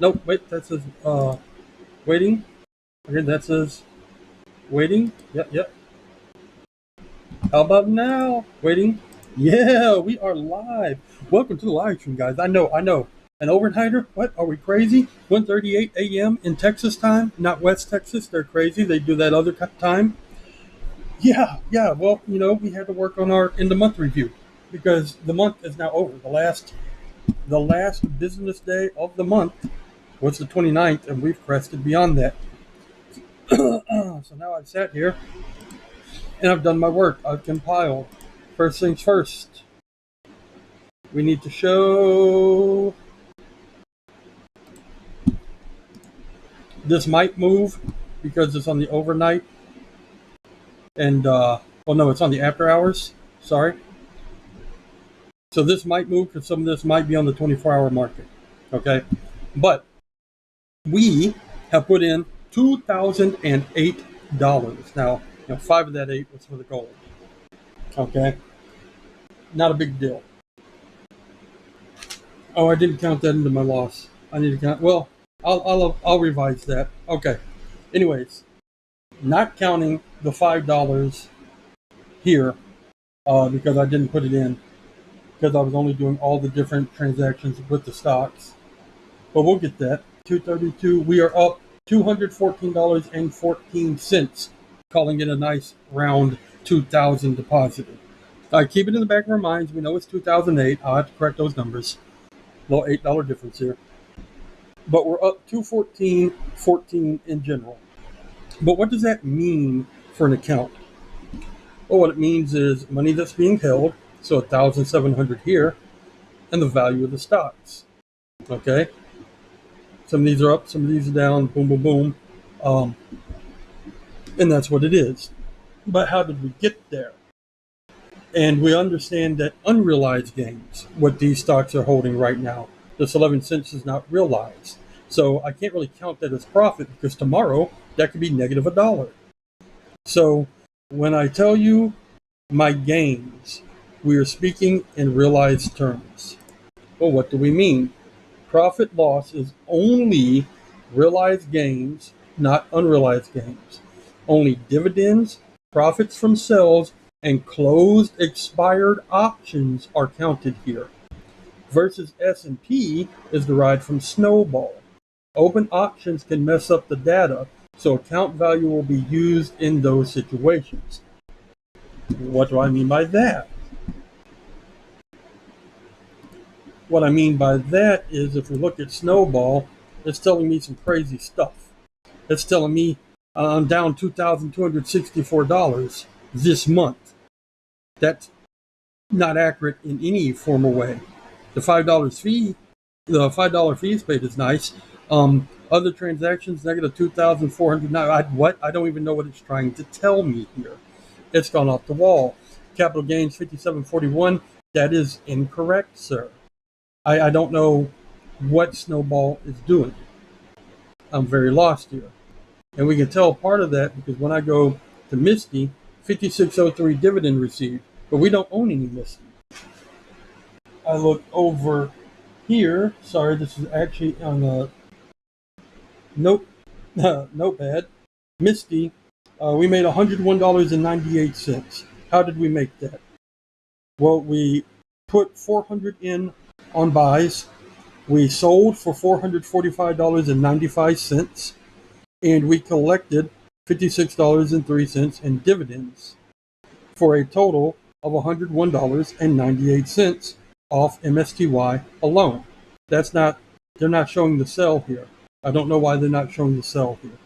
Nope, wait, that says waiting. Okay, that says waiting. Yep. How about now? Waiting. Yeah, we are live. Welcome to the live stream, guys. I know. An overnighter? What? Are we crazy? 1:38 a.m. in Texas time, not West Texas. They're crazy. They do that other time. Yeah. Well, we had to work on our end of month review because the month is now over. The last business day of the month was the 29th, and we've crested beyond that. So now I've sat here and I've done my work. I've compiled. First things first, we need to show this might move because it's on the overnight and no, it's on the after hours. Sorry. So this might move because some of this might be on the 24-hour market. Okay. But we have put in $2,008. Now, 5 of that 8 was for the gold. Okay. Not a big deal. Oh, I didn't count that into my loss. I need to count. Well, I'll revise that. Okay. Anyways, not counting the $5 here because I didn't put it in because I was only doing all the different transactions with the stocks. But we'll get that. 232. We are up $214.14, calling it a nice round 2,000 deposited. Keep it in the back of our minds. We know it's 2008. I'll have to correct those numbers. Little $8 difference here. But we're up 214.14 in general. But what does that mean for an account? Well, what it means is money that's being held, so 1,700 here, and the value of the stocks. Okay? Some of these are up, some of these are down, boom, boom, boom. And that's what it is. But how did we get there? And we understand that unrealized gains, what these stocks are holding right now, this 11 cents is not realized. So I can't really count that as profit because tomorrow that could be negative $1. So when I tell you my gains, we are speaking in realized terms. Well, what do we mean? Profit loss is only realized gains, not unrealized gains. Only dividends, profits from sales, and closed expired options are counted here. Versus S&P is derived from snowball. Open options can mess up the data, so account value will be used in those situations. What do I mean by that? What I mean by that is if we look at snowball, it's telling me some crazy stuff. It's telling me I'm down $2,264 this month. That's not accurate in any formal way. The $5 fee is paid is nice. Other transactions, negative 2,409. What? I don't even know what it's trying to tell me here. It's gone off the wall. Capital gains 57.41. That is incorrect, sir. I don't know what snowball is doing. I'm very lost here. And we can tell part of that because when I go to Misty, 5603 dividend received, but we don't own any Misty. I look over here. Sorry, this is actually on a notepad. Misty, we made $101.98. How did we make that? Well, we put 400 in on buys. We sold for $445.95, and we collected $56.03 in dividends for a total of $101.98 off MSTY alone. They're not showing the sell here. I don't know why they're not showing the sell here.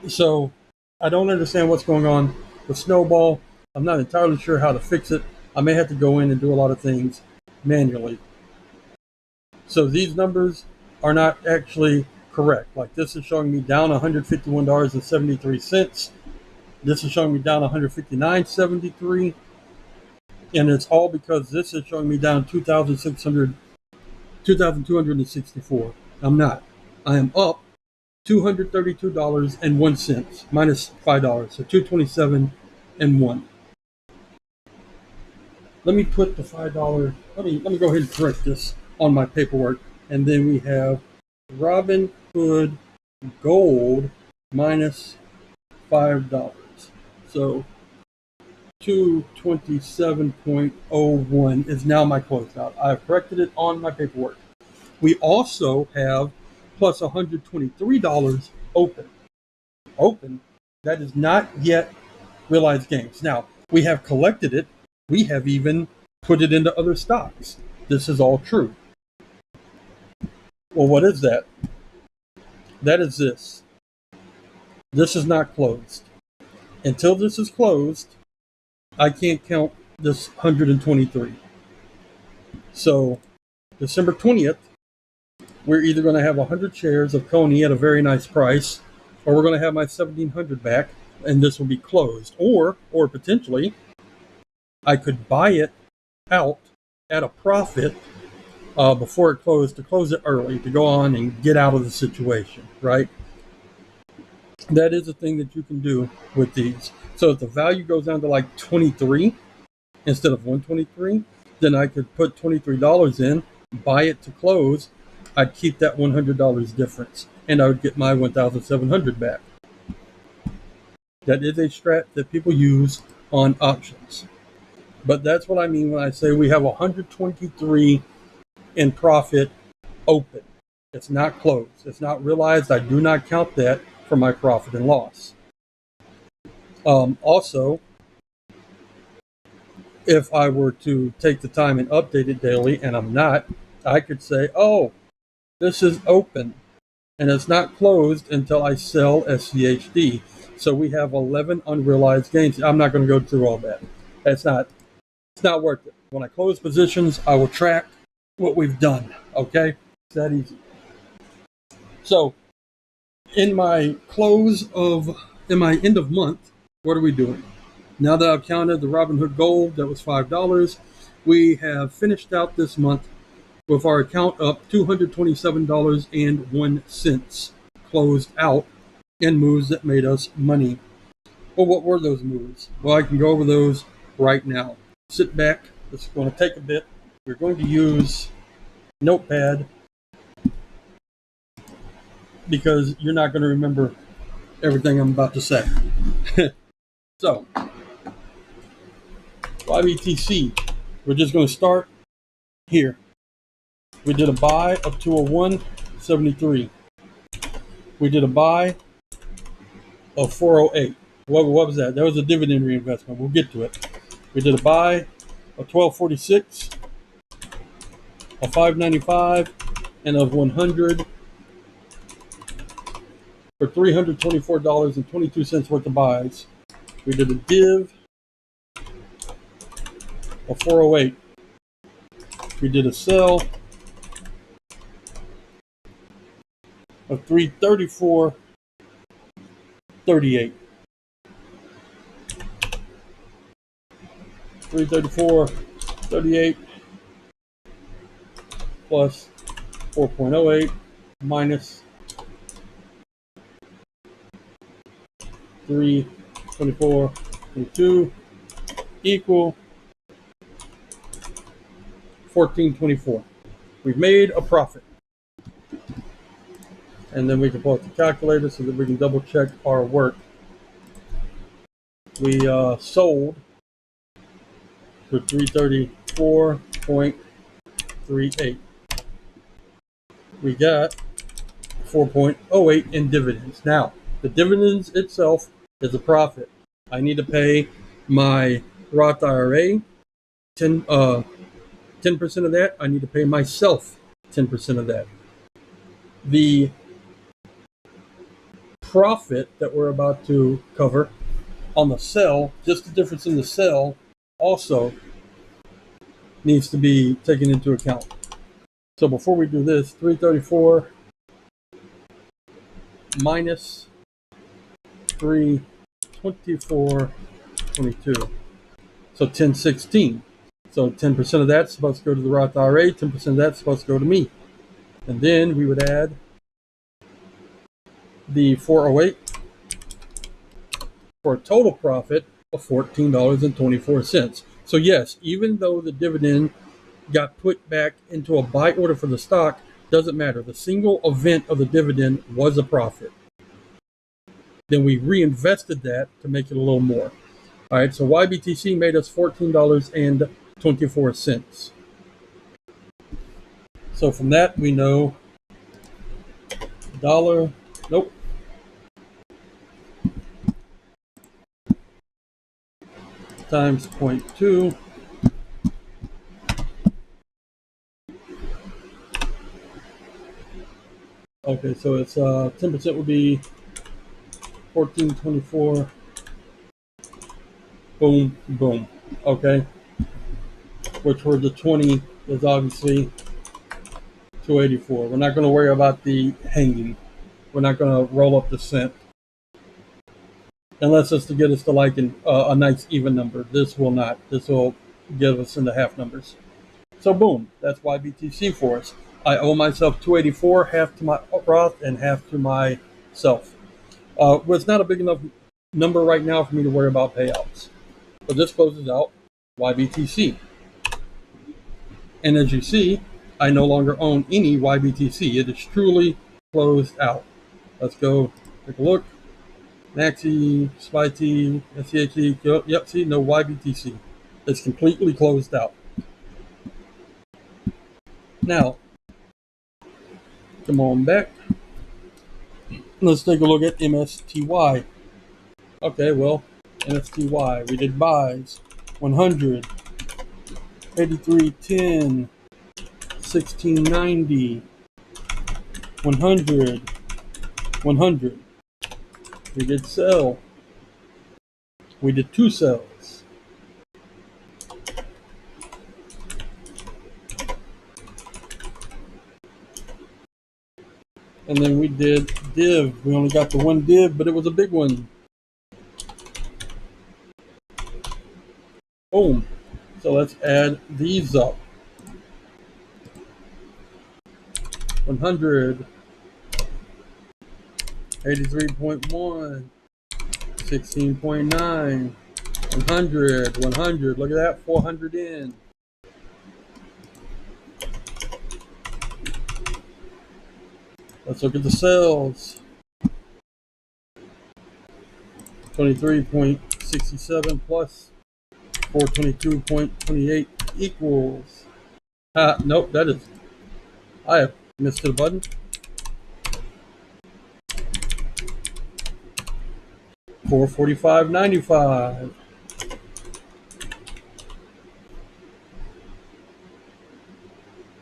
So I don't understand what's going on with snowball. I'm not entirely sure how to fix it. I may have to go in and do a lot of things manually. So these numbers are not actually correct. Like this is showing me down $151.73. This is showing me down $159.73. And it's all because this is showing me down $2,264. I'm not. I am up $232.01 minus $5, so $227.01. Let me put the $5. Let me go ahead and correct this. on my paperwork. And then we have Robinhood Gold minus $5. So 227.01 is now my closeout. I've corrected it on my paperwork. We also have plus $123 open. Open, that is not yet realized gains. Now, we have collected it. We have even put it into other stocks. This is all true. Well, what is that? That is this. This is not closed. Until this is closed, I can't count this 123. So, December 20th, we're either going to have 100 shares of Coney at a very nice price, or we're going to have my 1,700 back, and this will be closed. Or potentially, I could buy it out at a profit before it closed, to close it early, to go on and get out of the situation, right? That is a thing that you can do with these. So if the value goes down to like 23 instead of 123, then I could put $23 in, buy it to close. I'd keep that $100 difference, and I would get my 1,700 back. That is a strat that people use on options. But that's what I mean when I say we have 123 in profit open. It's not closed. It's not realized. I do not count that for my profit and loss. Also, if I were to take the time and update it daily, and I'm not, I could say, oh, this is open and it's not closed until I sell SCHD. So we have 11 unrealized gains. I'm not going to go through all that. It's not worth it. When I close positions, I will track what we've done. Okay? It's that easy. So in my end of month, what are we doing? Now that I've counted the Robinhood Gold, that was $5, we have finished out this month with our account up $227.01 closed out in moves that made us money. Well, what were those moves? Well, I can go over those right now. Sit back. This is going to take a bit. We're going to use Notepad because you're not going to remember everything I'm about to say. So, YBTC, we're just going to start here. We did a buy of 201.73. We did a buy of 408. What was that? That was a dividend reinvestment. We'll get to it. We did a buy of 1246, of 595, and of 100 for $324.22 worth of buys. We did a div of 408. We did a sell of 334.38. 334.38 plus 4.08 minus 324.22 equal 14.24. We've made a profit. And then we can pull up the calculator so that we can double check our work. We sold for 334.38. We got 4.08 in dividends. Now, the dividends itself is a profit. I need to pay my Roth IRA 10% of that. I need to pay myself 10% of that. The profit that we're about to cover on the sell, just the difference in the sell, also needs to be taken into account. So before we do this, 334 minus 324.22. So 1016. So 10% of that's supposed to go to the Roth IRA, 10% of that's supposed to go to me. And then we would add the 408 for a total profit of $14.24. So yes, even though the dividend got put back into a buy order for the stock, doesn't matter. The single event of the dividend was a profit. Then we reinvested that to make it a little more. All right, so YBTC made us $14.24. So from that, we know dollar, nope, times 0.2. Okay, so it's 10% would be 14.24. Boom, boom. Okay, which for the 20 is obviously 284. We're not going to worry about the hanging. We're not going to roll up the cent unless it's to get us to like a nice even number. This will not. This will give us into half numbers. So boom, that's YBTC for us. I owe myself 284, half to my Roth and half to myself. Well, it's not a big enough number right now for me to worry about payouts. But this closes out YBTC. And as you see, I no longer own any YBTC. It is truly closed out. Let's go take a look. Maxi, SpyT, SCHE, yep, see, no YBTC. It's completely closed out. Now, come on back. Let's take a look at MSTY. Okay, well, MSTY, we did buys 100, 83.10, 16.90, 100, 100. We did sell. We did two sells. And then we did div. We only got the one div, but it was a big one. Boom. So let's add these up. 100, 83.1, 16.9, 100, 100. Look at that, 400 in. Let's look at the sales. 23.67 plus 422.28 equals. Nope, that is. I have missed the button. 445.95.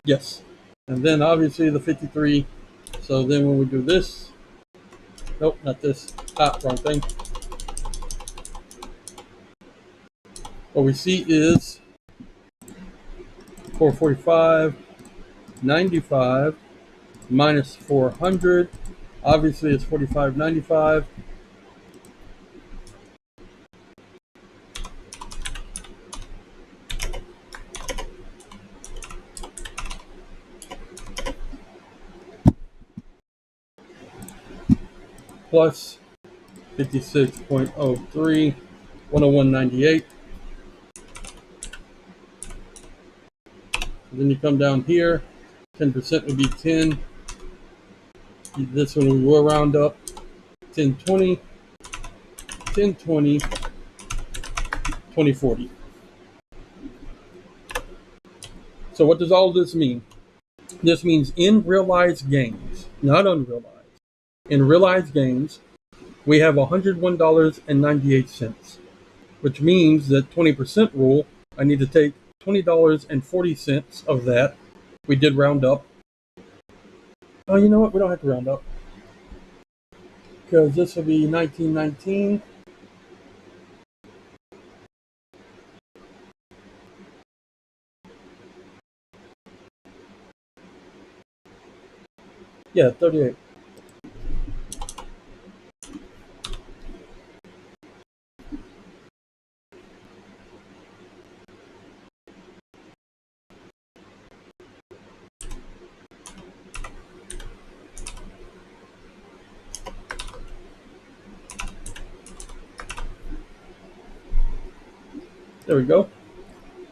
Yes. And then obviously the 53. So then when we do this, nope, not this. Wrong thing. What we see is 445.95 minus 400. Obviously it's 45.95. Plus 56.03, 101.98. Then you come down here, 10% would be 10. This one we will round up, 1020, 1020, 2040. So what does all this mean? This means in realized gains, not unrealized. In realized gains, we have $101.98, which means that 20% rule, I need to take $20.40 of that. We did round up. Oh, you know what? We don't have to round up, because this will be 1919. Yeah, 38. There we go.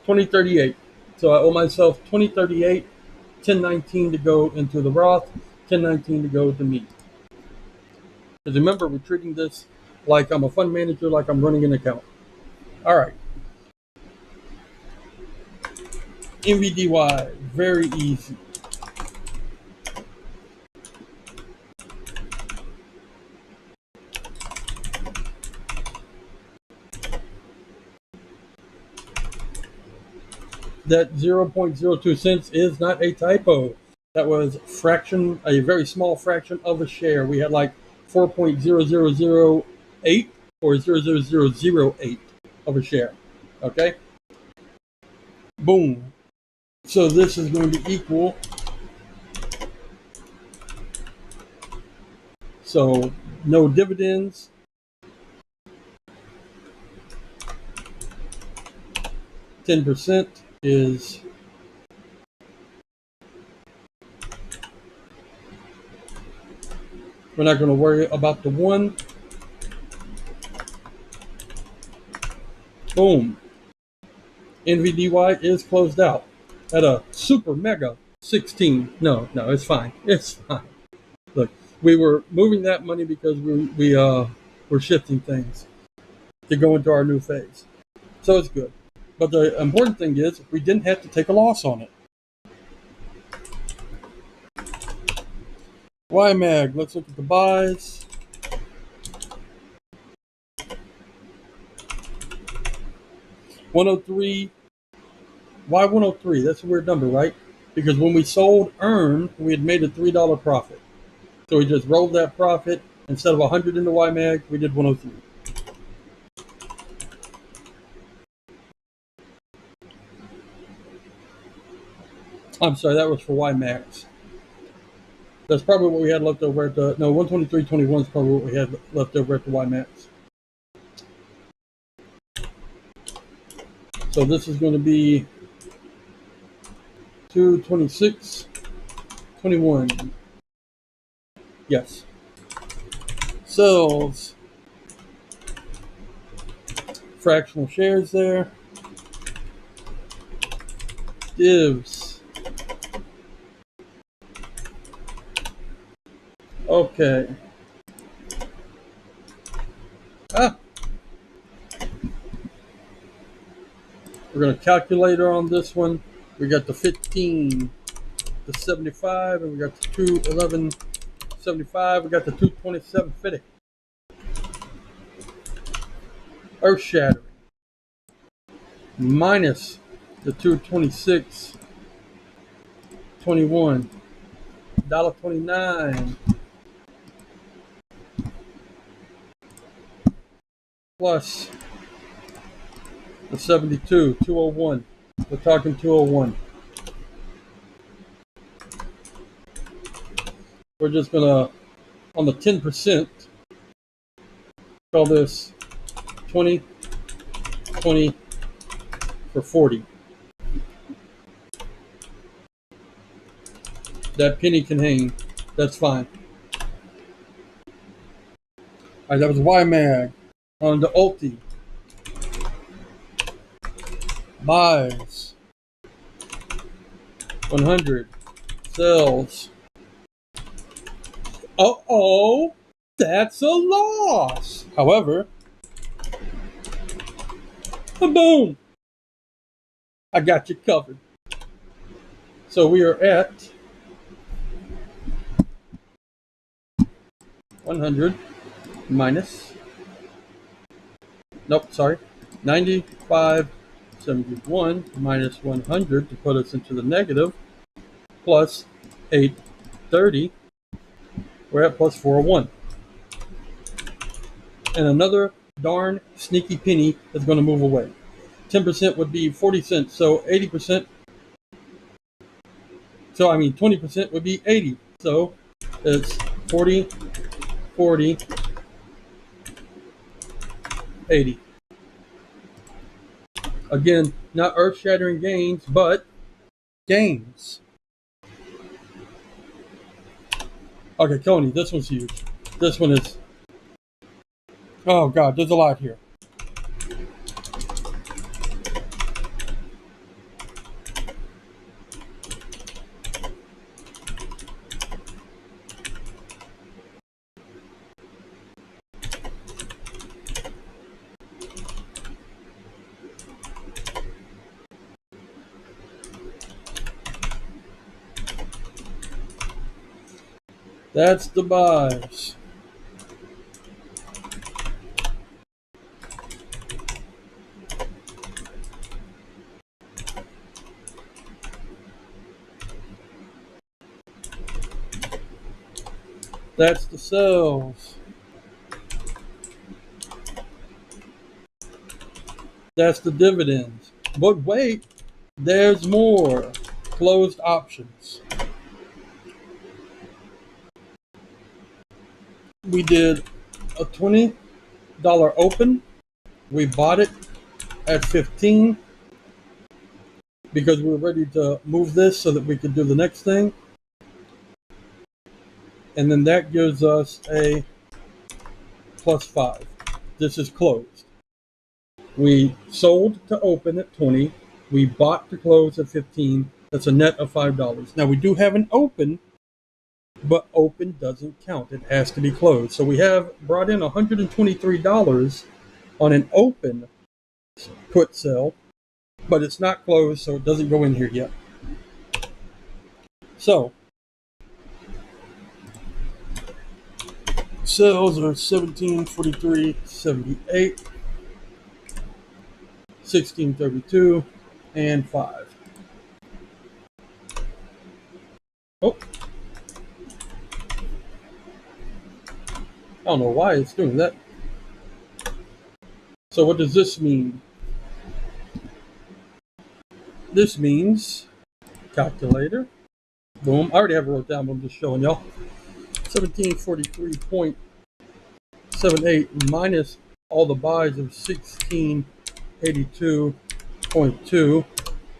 2038. So I owe myself 2038, 1019 to go into the Roth, 1019 to go to me. Because remember, we're treating this like I'm a fund manager, like I'm running an account. All right. NVDY, very easy. That 0.02 cents is not a typo. That was fraction, a very small fraction of a share. We had like 4.0008 or 0.0008 of a share. Okay? Boom. So this is going to equal, so no dividends, 10% is we're not going to worry about the one. Boom. NVDY is closed out at a super mega 16. No, it's fine. It's fine. Look, we were moving that money because we were shifting things to go into our new phase. So it's good. But the important thing is we didn't have to take a loss on it. YMAG, let's look at the buys. $103. Why 103? That's a weird number, right? Because when we sold earn, we had made a $3 profit. So we just rolled that profit. Instead of 100 into YMAG, we did 103. I'm sorry, that was for YMAX. That's probably what we had left over at the, no, 123.21 is probably what we had left over at the YMAX. So this is going to be 226.21. Yes. Sells. Fractional shares there. Divs. Okay. We're going to calculator on this one. We got the 15, the 75, and we got the 211.75. We got the 227.50. Earth shattering. Minus the 226.21. $1.29. Plus the 72, 201. We're talking 201. We're just gonna, on the 10%, call this 20, 20 for 40. That penny can hang. That's fine. All right, that was YMAG. On the Ulti. Buys 100. Sells. Uh-oh. That's a loss. However, boom. I got you covered. So we are at 100 minus, nope, sorry, 95.71 minus 100 to put us into the negative, plus 830, we're at plus 401. And another darn sneaky penny is going to move away. 10% would be 40 cents, so 80%, so I mean 20% would be 80. So it's 40, 40, 80. Again, not earth-shattering gains, but gains. Okay, Coney, this one's huge. This one is, oh God, there's a lot here. That's the buys. That's the sells. That's the dividends. But wait, there's more. Closed options. We did a $20 open. We bought it at 15 because we were ready to move this so that we could do the next thing. And then that gives us a +5. This is closed. We sold to open at 20. We bought to close at 15. That's a net of $5. Now we do have an open, but open doesn't count. It has to be closed. So we have brought in $123 on an open put sell, but it's not closed, so it doesn't go in here yet. So sales are 1743.78, 1632, and 5. Oh, I don't know why it's doing that. So what does this mean? This means calculator. Boom. I already have it wrote down, but I'm just showing y'all. 1743.78 minus all the buys of 1682.2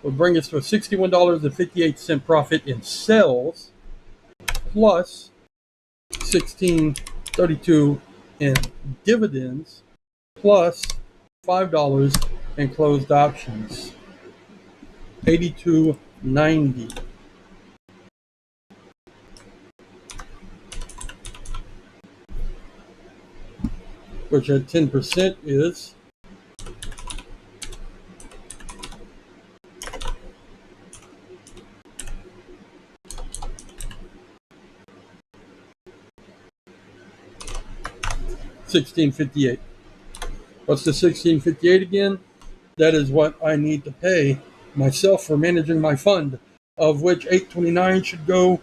will bring us to a $61.58 profit in sales plus 1632 in dividends plus $5 in closed options. 82.90. Which at 10% is $16.58. What's the $16.58 again? That is what I need to pay myself for managing my fund, of which $8.29 should go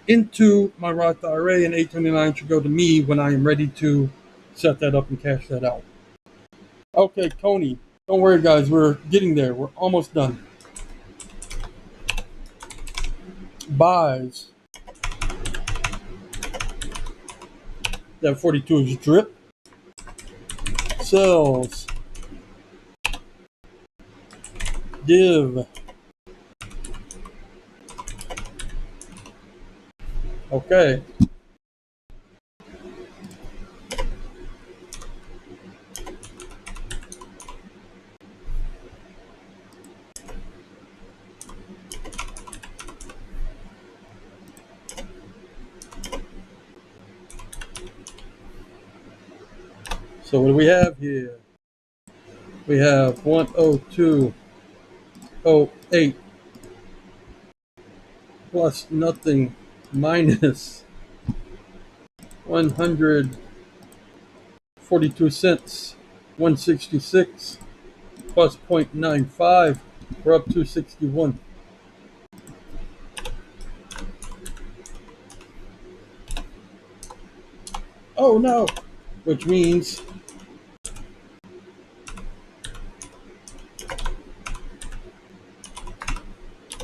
into my Roth IRA and $8.29 should go to me when I am ready to set that up and cash that out. Okay, Tony, don't worry, guys. We're getting there. We're almost done. Buys. That 42 is drip. Sells. Div. Okay. So what do we have here? We have 102.08 plus nothing minus 142 cents, 166 plus 0.95. We're up to 61. Oh no, which means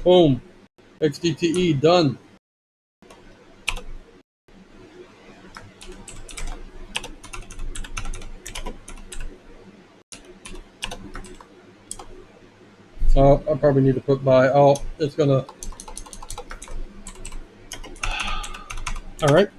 boom, XDTE done. So I probably need to put by. Oh, it's gonna. All right.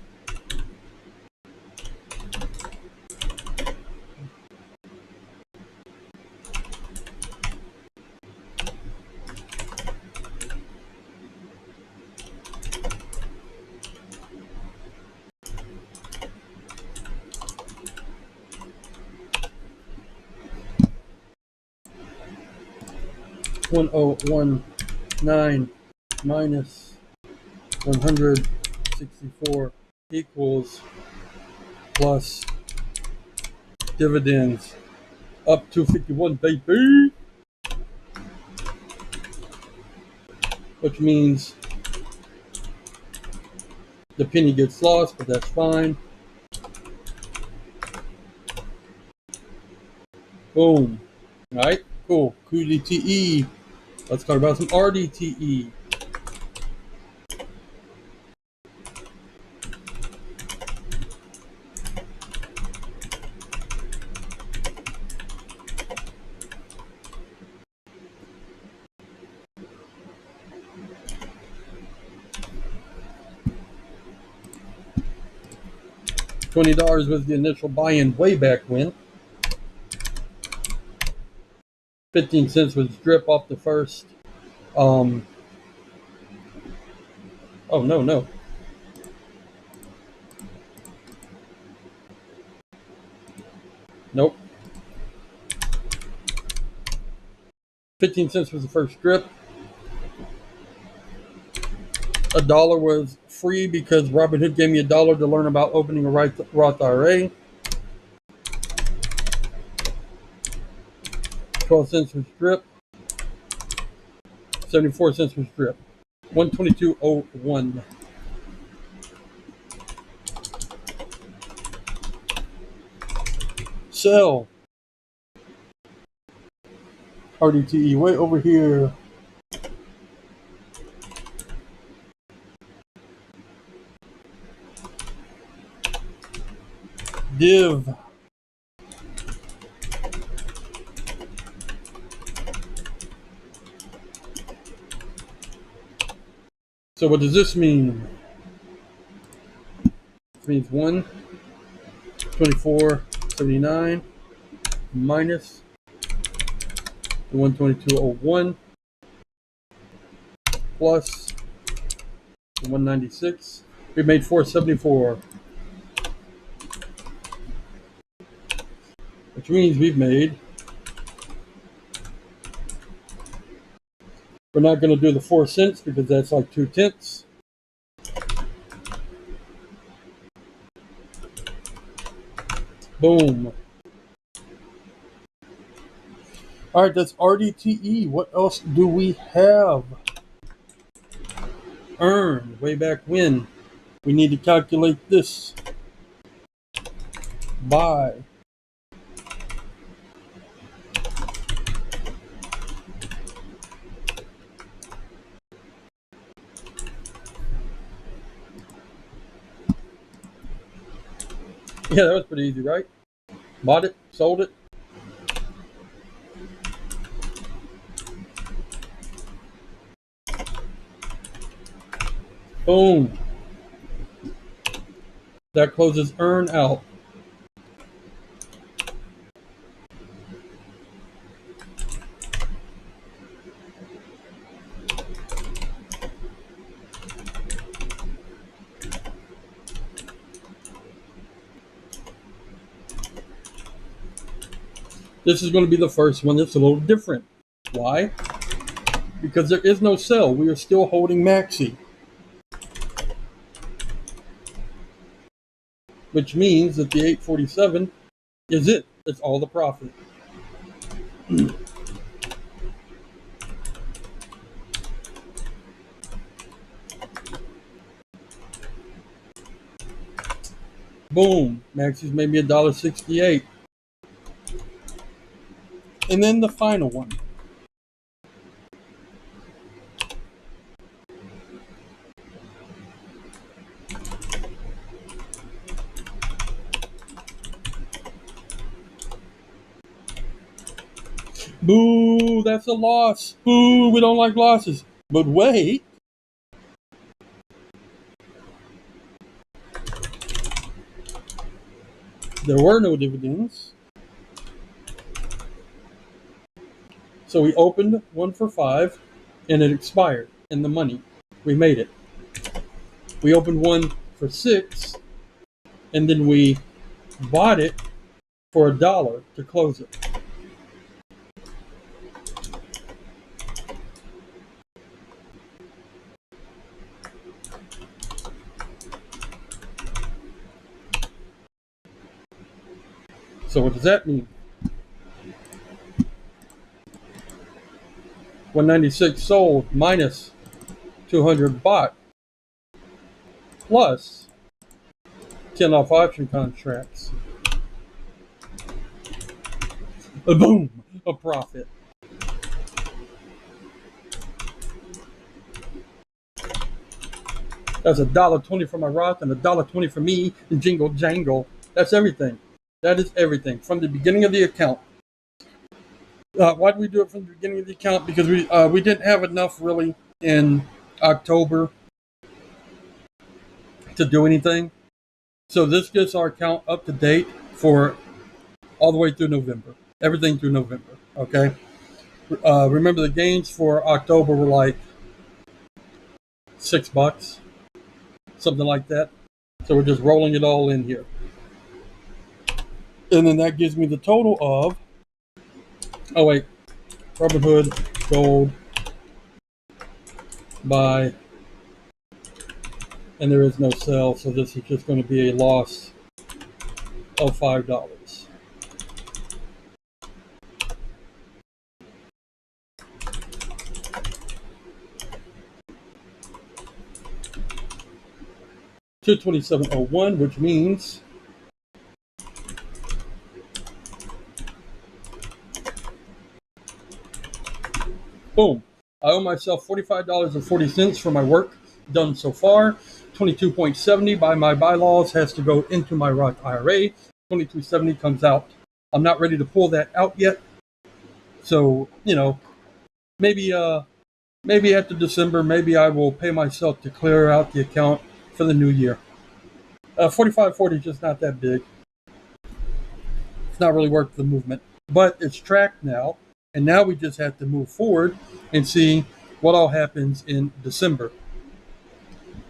$1,019 minus 164 equals plus dividends up to 51, baby. Which means the penny gets lost, but that's fine. Boom. All right, cool. QDTE. Let's talk about some RDTE. $20 was the initial buy-in way back when. 15 cents was drip off the first. Oh, no. Nope. 15 cents was the first drip. $1 was free because Robinhood gave me $1 to learn about opening a Roth IRA. 12 cents was drip. 74 cents was drip. 122.01. Sell. RDTE way over here. Div. So what does this mean? It means 124.79 minus the 122.01 plus the 196. We made 474, which means we've made. We're not going to do the 4 cents because that's like 2/10. Boom. All right, that's RDTE. What else do we have? Earn, way back when. We need to calculate this. Buy. Yeah, that was pretty easy, right? Bought it, sold it. Boom. That closes earn out. This is going to be the first one that's a little different. Why? Because there is no sell. We are still holding Maxi. Which means that the 847 is it. It's all the profit. Boom. Maxi's made me $1.68. And then the final one. Boo, that's a loss. Boo, we don't like losses. But wait. There were no dividends. So we opened one for 5 and it expired in the money. We made it. We opened one for 6 and then we bought it for $1 to close it. So what does that mean? 196 sold minus 200 bought plus 10 off option contracts. Boom, a profit. That's $1.20 for my Roth and $1.20 for me and jingle jangle. That's everything. That is everything from the beginning of the account. Why did we do it from the beginning of the account? Because we didn't have enough really in October to do anything. So this gets our account up to date for all the way through November. Everything through November. Okay. Remember the gains for October were like $6, something like that. So we're just rolling it all in here. And then that gives me the total of, oh wait, Robinhood, gold, buy, and there is no sell, so this is just going to be a loss of $5. $227.01, which means boom, I owe myself $45.40 for my work done so far. 22.70 by my bylaws has to go into my Roth IRA. 2270 comes out. I'm not ready to pull that out yet. So, maybe after December, maybe I will pay myself to clear out the account for the new year. 45.40 is just not that big. It's not really worth the movement, but it's tracked now. And now we just have to move forward and see what all happens in December.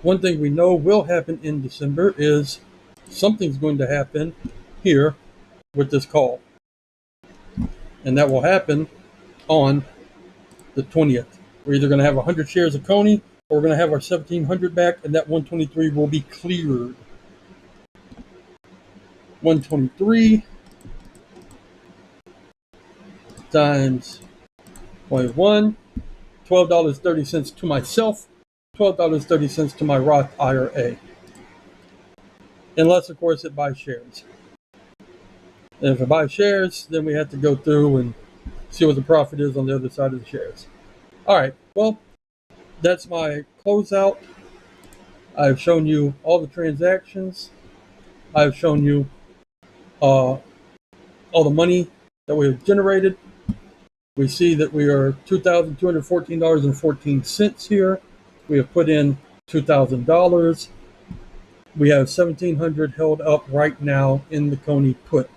One thing we know will happen in December is something's going to happen here with this call. And that will happen on the 20th. We're either going to have 100 shares of Coney or we're going to have our 1,700 back, and that 123 will be cleared. 123 times 0.1, $12.30 to myself, $12.30 to my Roth IRA. Unless, of course, it buys shares. And if it buys shares, then we have to go through and see what the profit is on the other side of the shares. All right, well, that's my closeout. I've shown you all the transactions. I've shown you all the money that we have generated. We see that we are $2,214.14 here. We have put in $2,000. We have $1,700 held up right now in the Coney put.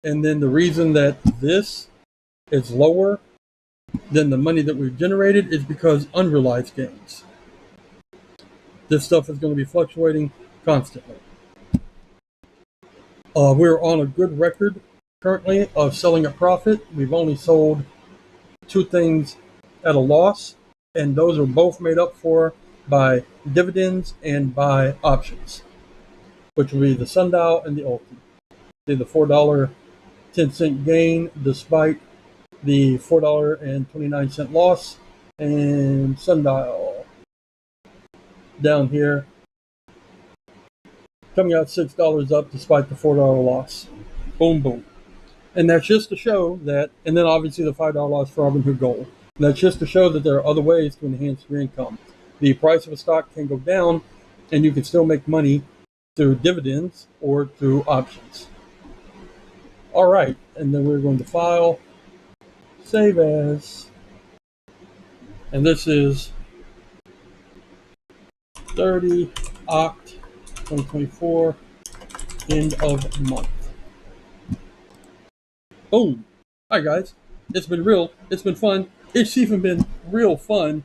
And then the reason that this is lower than the money that we've generated is because unrealized gains. This stuff is going to be fluctuating constantly. We're on a good record currently of selling at profit. We've only sold 2 things at a loss, and those are both made up for by dividends and by options, which will be the Sundial and the Ulti. See the $4.10 gain despite the $4.29 loss, and Sundial down here coming out $6 up despite the $4 loss. Boom, boom. And that's just to show that, and then obviously the $5 loss for Robinhood Gold. And that's just to show that there are other ways to enhance your income. The price of a stock can go down, and you can still make money through dividends or through options. All right, and then we're going to file, save as, and this is 30/2024, end of month. Boom. Hi guys, it's been fun. It's even been real fun